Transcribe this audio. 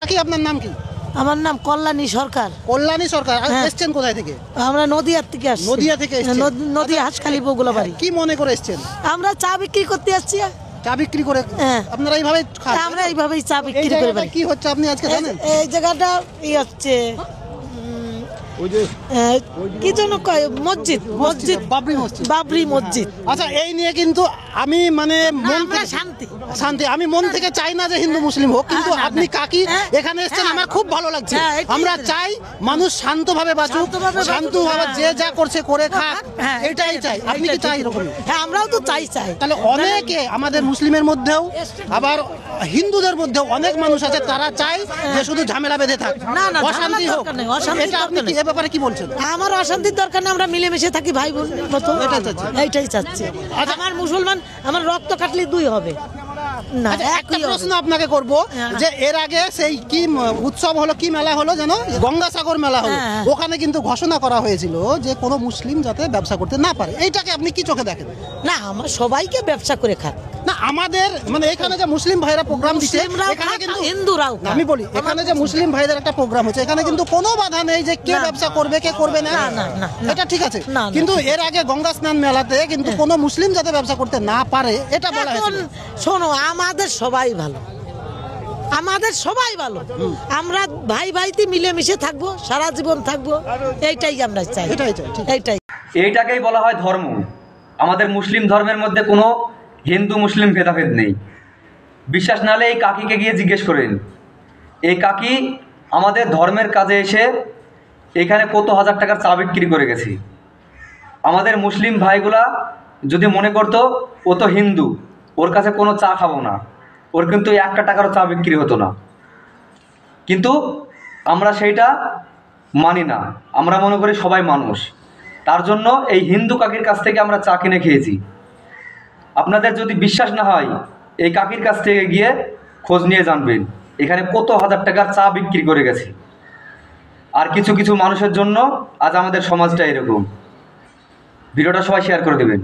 কি আপনার নাম কি? আমার নাম কল্যাণী সরকার। কল্যাণী সরকার। এসেছেন কোথায় থেকে? আমরা নদিয়া থেকে আসছি। নদিয়া থেকে এসেছেন? নদিয়া হাঁসখালি বগুলা বাড়ি। কি মনে করে এসেছেন? আমরা চা বিক্রি করতে আসছি। চা বিক্রি করে? আপনারা এইভাবে খান? আমরা এইভাবেই চা বিক্রি করে বাড়ি। কি হচ্ছে আপনি আজকে জানেন? এই জায়গাটা হচ্ছে কি যেন কয় মসজিদ, বাবরি মসজিদ। আচ্ছা, এই নিয়ে কিন্তু আমি মানে শান্তি আমি মন থেকে চাই না যে হিন্দু মুসলিম হোক, কিন্তু আপনি কাকি এখানে এসেছেন আমার খুব ভালো লাগছে। আমরা চাই মানুষ শান্তভাবে বাঁচুক, শান্তভাবে যে যা করছে করে খাক, এটাই চাই। আপনি কি চাই এরকম? হ্যাঁ, আমরাও তো চাই। তাহলে অনেকে আমাদের মুসলিমের মধ্যেও আবার হিন্দুদের মধ্যেও অনেক মানুষ আছে, তারা চায় যে শুধু ঝামেলা বেঁধে থাক, অশান্তি হোক। এটা আপনি কি এ ব্যাপারে কি বলছেন? আমার অশান্তির দরকার না, আমরা মিলেমিশে থাকি ভাই বোন মতো, এইটাই চাচ্ছি। আমার মুসলমান, আমার রক্ত কাটলে দুই হবে না। একটা প্রশ্ন আপনাকে করব, যে এর আগে সেই কি উৎসব হলো, কি মেলা হলো যেন, গঙ্গাসাগর মেলা হলো, ওখানে কিন্তু ঘোষণা করা হয়েছিল যে কোনো মুসলিম যাতে ব্যবসা করতে না পারে। এইটাকে আপনি কি চোখে দেখেন? না, আমার সবাইকে ব্যবসা করে খাক না, আমাদের মানে এখানে যে মুসলিম ভাইরা প্রোগ্রাম দিচ্ছে, এখানে কিন্তু হিন্দুরাও, আমি বলি এখানে যে মুসলিম ভাইদের একটা প্রোগ্রাম হচ্ছে, এখানে কিন্তু কোনো বাধা নেই যে কে ব্যবসা করবে কে করবে না, এটা ঠিক আছে। কিন্তু এর আগে গঙ্গা স্নান মেলাতে কিন্তু কোনো মুসলিম যাতে ব্যবসা করতে না পারে এটা বলা হয়েছিল। শোনো, আমাদের সবাই ভালো, আমাদের সবাই ভালো, আমরা ভাই ভাইতে মিলেমিশে থাকবো, সারা জীবন থাকবো, এইটাই আমরা চাই। এইটাকেই বলা হয় ধর্ম। আমাদের মুসলিম ধর্মের মধ্যে কোনো হিন্দু মুসলিম ভেদাভেদ নেই। বিশ্বাস না হলে এই কাকিকে গিয়ে জিজ্ঞেস করেন। এই কাকি আমাদের ধর্মের কাজে এসে এখানে কত হাজার টাকার চা বিক্রি করে গেছে। আমাদের মুসলিম ভাইগুলা যদি মনে করতো ও তো হিন্দু, ওর কাছে কোনো চা খাবো না, ওর কিন্তু 1 টাকারও চা বিক্রি হতো না। কিন্তু আমরা সেইটা মানি না, আমরা মনে করি সবাই মানুষ। তার জন্য এই হিন্দু কাকির কাছ থেকে আমরা চা কিনে খেয়েছি। আপনাদের যদি বিশ্বাস না হয়, এই কাকির কাছ থেকে গিয়ে খোঁজ নিয়ে জানবেন এখানে কত হাজার টাকার চা বিক্রি করে গেছে। আর কিছু কিছু মানুষের জন্য আজ আমাদের সমাজটা এরকম। ভিডিওটা সবাই শেয়ার করে দেবেন।